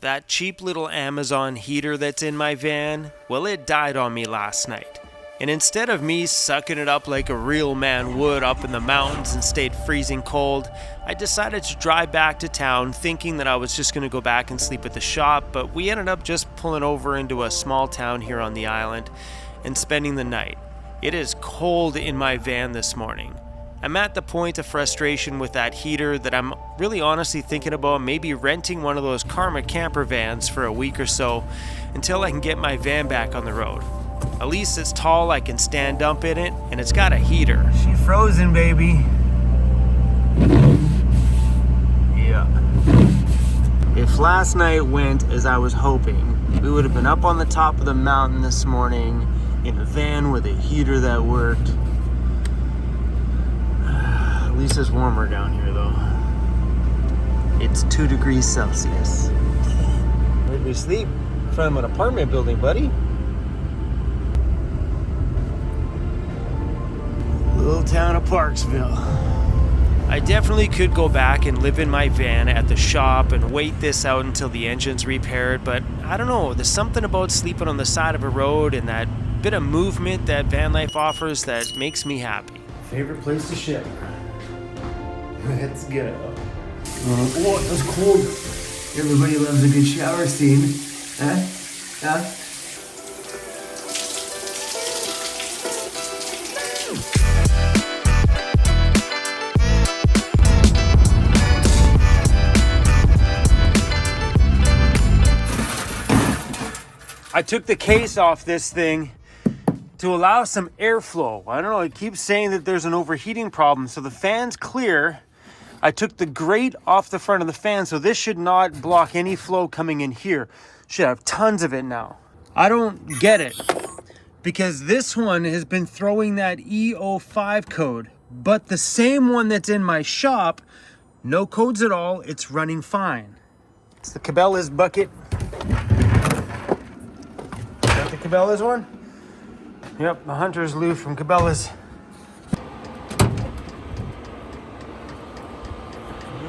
That cheap little Amazon heater that's in my van, well, it died on me last night. And instead of me sucking it up like a real man would up in the mountains and stayed freezing cold, I decided to drive back to town thinking that I was just going to go back and sleep at the shop, but we ended up just pulling over into a small town here on the island and spending the night. It is cold in my van this morning. I'm at the point of frustration with that heater that I'm really honestly thinking about maybe renting one of those Karma camper vans for a week or so until I can get my van back on the road. At least it's tall, I can stand up in it, and it's got a heater. She frozen, baby. Yeah. If last night went as I was hoping, we would have been up on the top of the mountain this morning in a van with a heater that worked. At least it's warmer down here though. It's 2 degrees Celsius. Where'd we sleep? In front of an apartment building, buddy. Little town of Parksville. I definitely could go back and live in my van at the shop and wait this out until the engine's repaired, but I don't know, there's something about sleeping on the side of a road and that bit of movement that van life offers that makes me happy. Favorite place to ship? Let's go. Oh, it was cold. Everybody loves a good shower scene. Huh? I took the case off this thing to allow some airflow. I don't know, it keeps saying that there's an overheating problem, so the fan's clear. I took the grate off the front of the fan, so this should not block any flow coming in here. Should have tons of it now. I don't get it, because this one has been throwing that E05 code, but the same one that's in my shop, no codes at all, it's running fine. It's the Cabela's bucket. Is that the Cabela's one? Yep, the Hunter's Loo from Cabela's.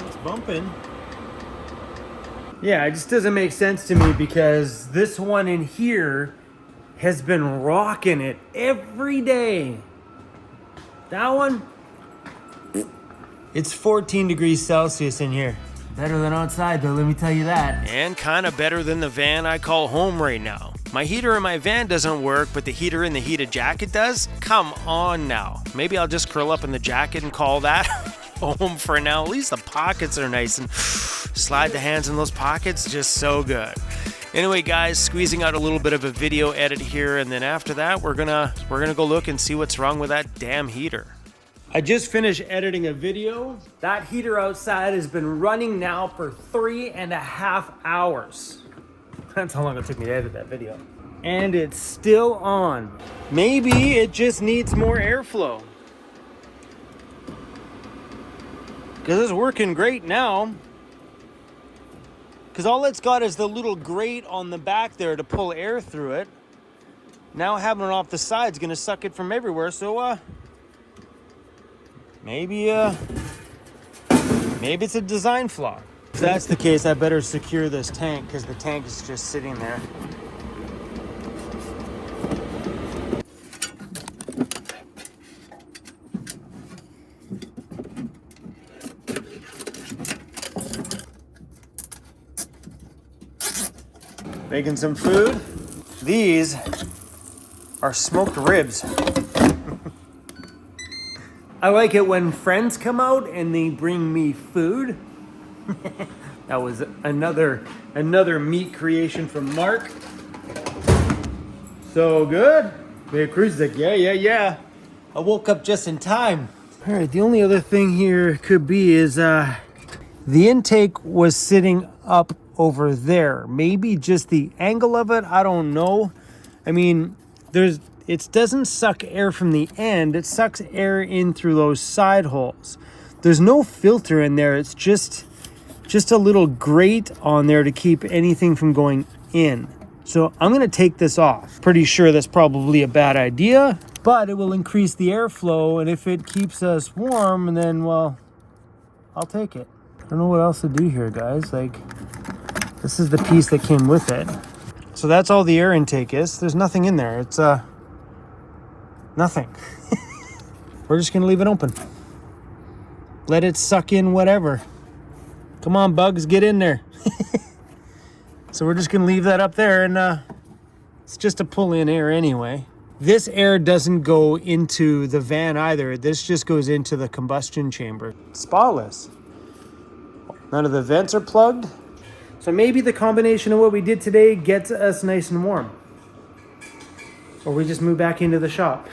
It's bumping. Yeah, it just doesn't make sense to me because this one in here has been rocking it every day. That one, it's 14 degrees Celsius in here. Better than outside though, let me tell you that. And kind of better than the van I call home right now. My heater in my van doesn't work, but the heater in the heated jacket does? Come on now. Maybe I'll just curl up in the jacket and call that home for now. At least the pockets are nice and slide the hands in those pockets, just so good. Anyway, guys, squeezing out a little bit of a video edit here, and then after that, we're gonna go look and see what's wrong with that damn heater. I just finished editing a video. That heater outside has been running now for 3.5 hours. That's how long it took me to edit that video. And it's still on. Maybe it just needs more airflow. Because it's working great now. Because all it's got is the little grate on the back there to pull air through it. Now having it off the side is going to suck it from everywhere. So, maybe it's a design flaw. If that's the case, I better secure this tank because the tank is just sitting there. Making some food. These are smoked ribs. I like it when friends come out and they bring me food. That was another meat creation from Mark. So good. Cruz is like, yeah. I woke up just in time. All right, the only other thing here could be is the intake was sitting up over there. Maybe just the angle of it, I don't know. I mean, it doesn't suck air from the end, it sucks air in through those side holes. There's no filter in there, it's just a little grate on there to keep anything from going in. So I'm gonna take this off. Pretty sure that's probably a bad idea, but it will increase the airflow, and if it keeps us warm, then, well, I'll take it. I don't know what else to do here, guys. Like, This is the piece that came with it. So that's all the air intake is. There's nothing in there. It's nothing. We're just gonna leave it open. Let it suck in whatever. Come on, bugs, get in there. So we're just gonna leave that up there, and it's just to pull in air anyway. This air doesn't go into the van either. This just goes into the combustion chamber. Spotless. None of the vents are plugged. So maybe the combination of what we did today gets us nice and warm. Or we just move back into the shop.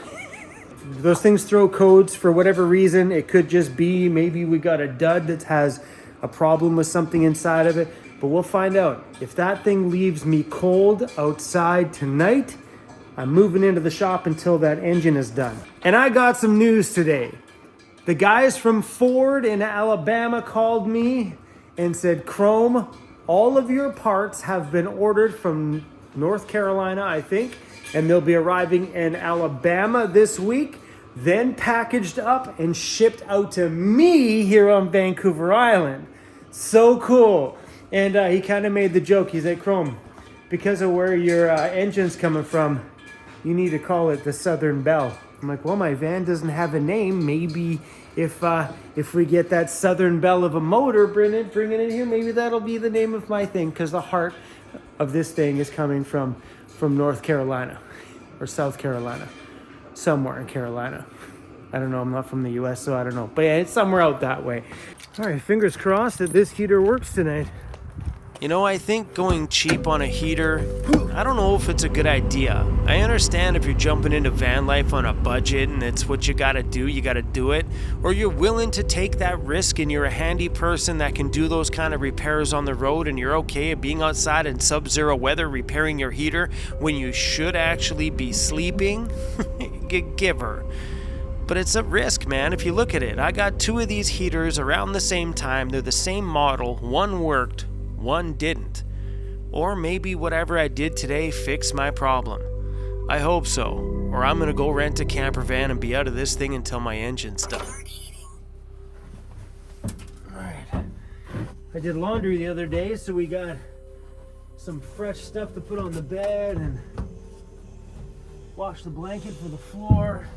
Those things throw codes for whatever reason. It could just be maybe we got a dud that has a problem with something inside of it. But we'll find out. If that thing leaves me cold outside tonight, I'm moving into the shop until that engine is done. And I got some news today. The guys from Ford in Alabama called me and said, Chrome, all of your parts have been ordered from North Carolina, I think, and they'll be arriving in Alabama this week, then packaged up and shipped out to me here on Vancouver Island. So cool. And he kind of made the joke. He's like, Chrome, because of where your engine's coming from, you need to call it the Southern Belle. I'm like, well, my van doesn't have a name. Maybe if we get that Southern Belle of a motor, bring it in here, maybe that'll be the name of my thing, because the heart of this thing is coming from North Carolina or South Carolina, somewhere in Carolina. I don't know. I'm not from the US, so I don't know. But yeah, it's somewhere out that way. All right, fingers crossed that this heater works tonight. You know, I think going cheap on a heater, I don't know if it's a good idea. I understand if you're jumping into van life on a budget and it's what you gotta do it. Or you're willing to take that risk and you're a handy person that can do those kind of repairs on the road and you're okay at being outside in sub-zero weather repairing your heater when you should actually be sleeping. Give her. But it's a risk, man, if you look at it. I got 2 of these heaters around the same time. They're the same model. One worked. One didn't. Or maybe whatever I did today fixed my problem. I hope so, or I'm gonna go rent a camper van and be out of this thing until my engine's done. Alright. I did laundry the other day, so we got some fresh stuff to put on the bed and wash the blanket for the floor.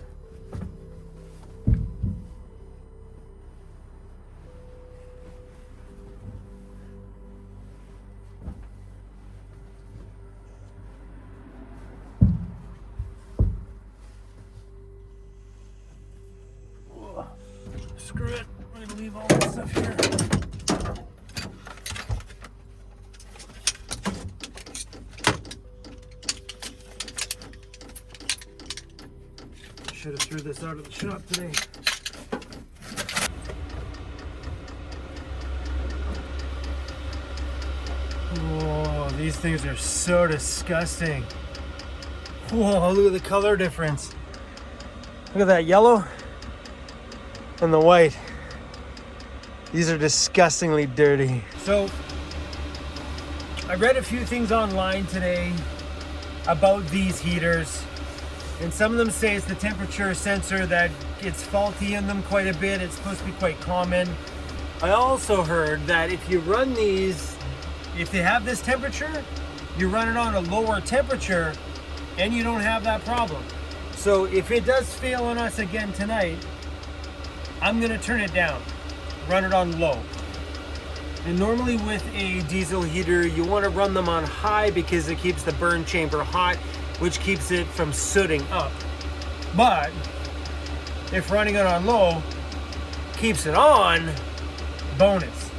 Screw it, I'm gonna leave all this stuff here. Should have threw this out of the shop today. Whoa, these things are so disgusting. Whoa, look at the color difference. Look at that yellow and the white. These are disgustingly dirty. So, I read a few things online today about these heaters, and some of them say it's the temperature sensor that gets faulty in them quite a bit. It's supposed to be quite common. I also heard that if you run these, if they have this temperature, you run it on a lower temperature and you don't have that problem. So if it does fail on us again tonight, I'm gonna turn it down, run it on low. And normally with a diesel heater, you wanna run them on high because it keeps the burn chamber hot, which keeps it from sooting up. But if running it on low keeps it on, bonus.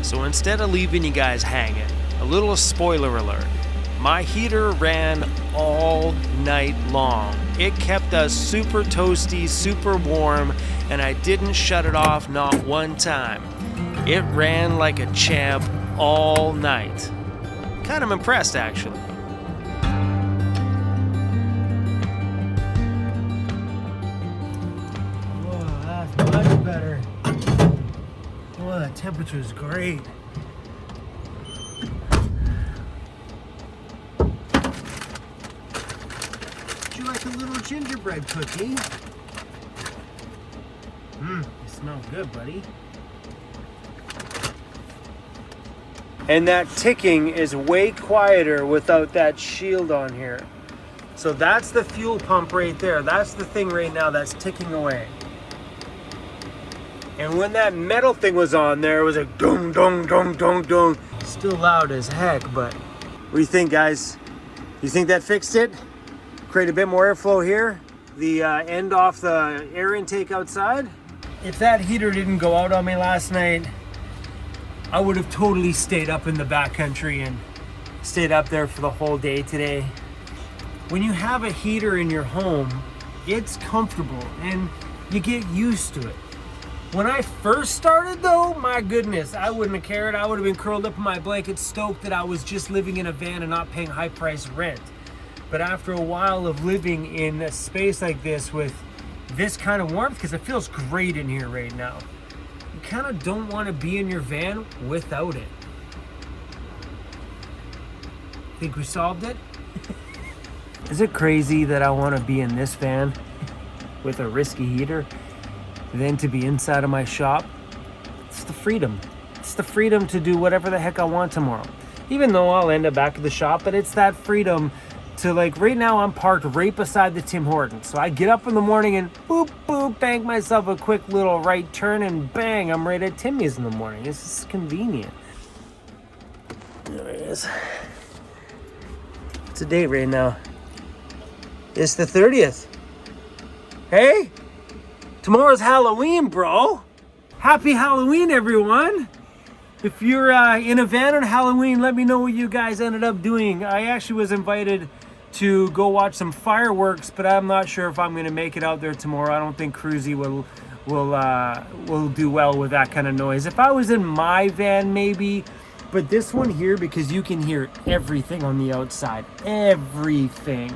So instead of leaving you guys hanging, a little spoiler alert. My heater ran all night long. It kept us super toasty, super warm, and I didn't shut it off not one time. It ran like a champ all night. Kind of impressed, actually. Whoa, that's much better. Whoa, that temperature is great. Like a little gingerbread cookie. You smell good, buddy. And that ticking is way quieter without that shield on here. So that's the fuel pump right there. That's the thing right now that's ticking away. And when that metal thing was on there, it was a dong, dong, dong, dong, dong. Still loud as heck, but what do you think, guys? You think that fixed it? Create a bit more airflow here? The end off the air intake outside? If that heater didn't go out on me last night, I would have totally stayed up in the backcountry and stayed up there for the whole day today. When you have a heater in your home, it's comfortable and you get used to it. When I first started though, my goodness, I wouldn't have cared. I would have been curled up in my blanket, stoked that I was just living in a van and not paying high price rent. But after a while of living in a space like this with this kind of warmth, because it feels great in here right now, you kind of don't want to be in your van without it. Think we solved it? Is it crazy that I want to be in this van with a risky heater than to be inside of my shop? It's the freedom. It's the freedom to do whatever the heck I want tomorrow. Even though I'll end up back at the shop, but it's that freedom to, like, right now I'm parked right beside the Tim Hortons. So I get up in the morning and boop, boop, bank myself a quick little right turn and bang, I'm right at Timmy's in the morning. It's just convenient. There it is. It's a date right now. It's the 30th. Hey? Tomorrow's Halloween, bro. Happy Halloween, everyone. If you're in a van on Halloween, let me know what you guys ended up doing. I actually was invited to go watch some fireworks, but I'm not sure if I'm going to make it out there tomorrow. I don't think Cruzy will do well with that kind of noise. If I was in my van, maybe, but this one here, because you can hear everything on the outside, everything.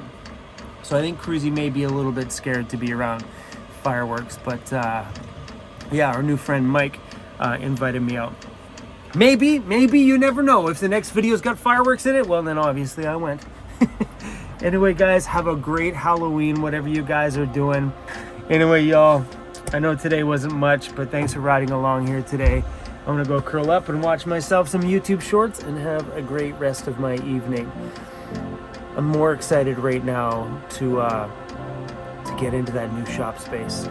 So I think Cruzy may be a little bit scared to be around fireworks, but yeah, our new friend Mike invited me out. Maybe, you never know. If the next video's got fireworks in it, well, then obviously I went. Anyway, guys, have a great Halloween, whatever you guys are doing. Anyway, y'all, I know today wasn't much, but thanks for riding along here today. I'm gonna go curl up and watch myself some YouTube shorts and have a great rest of my evening. I'm more excited right now to get into that new shop space.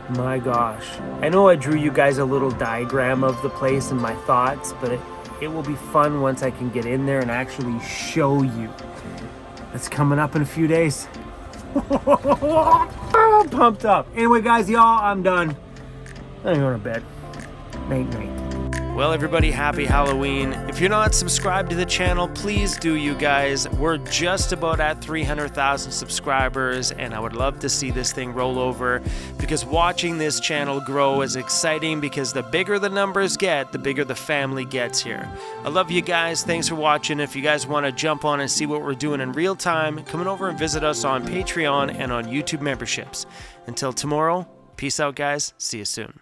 My gosh. I know I drew you guys a little diagram of the place and my thoughts, but it will be fun once I can get in there and actually show you. That's coming up in a few days. I'm pumped up. Anyway, guys, y'all, I'm done. I'm going to bed. Night, night. Well, everybody, happy Halloween. If you're not subscribed to the channel, please do, you guys. We're just about at 300,000 subscribers, and I would love to see this thing roll over, because watching this channel grow is exciting, because the bigger the numbers get, the bigger the family gets here. I love you guys. Thanks for watching. If you guys want to jump on and see what we're doing in real time, come on over and visit us on Patreon and on YouTube memberships. Until tomorrow, peace out, guys. See you soon.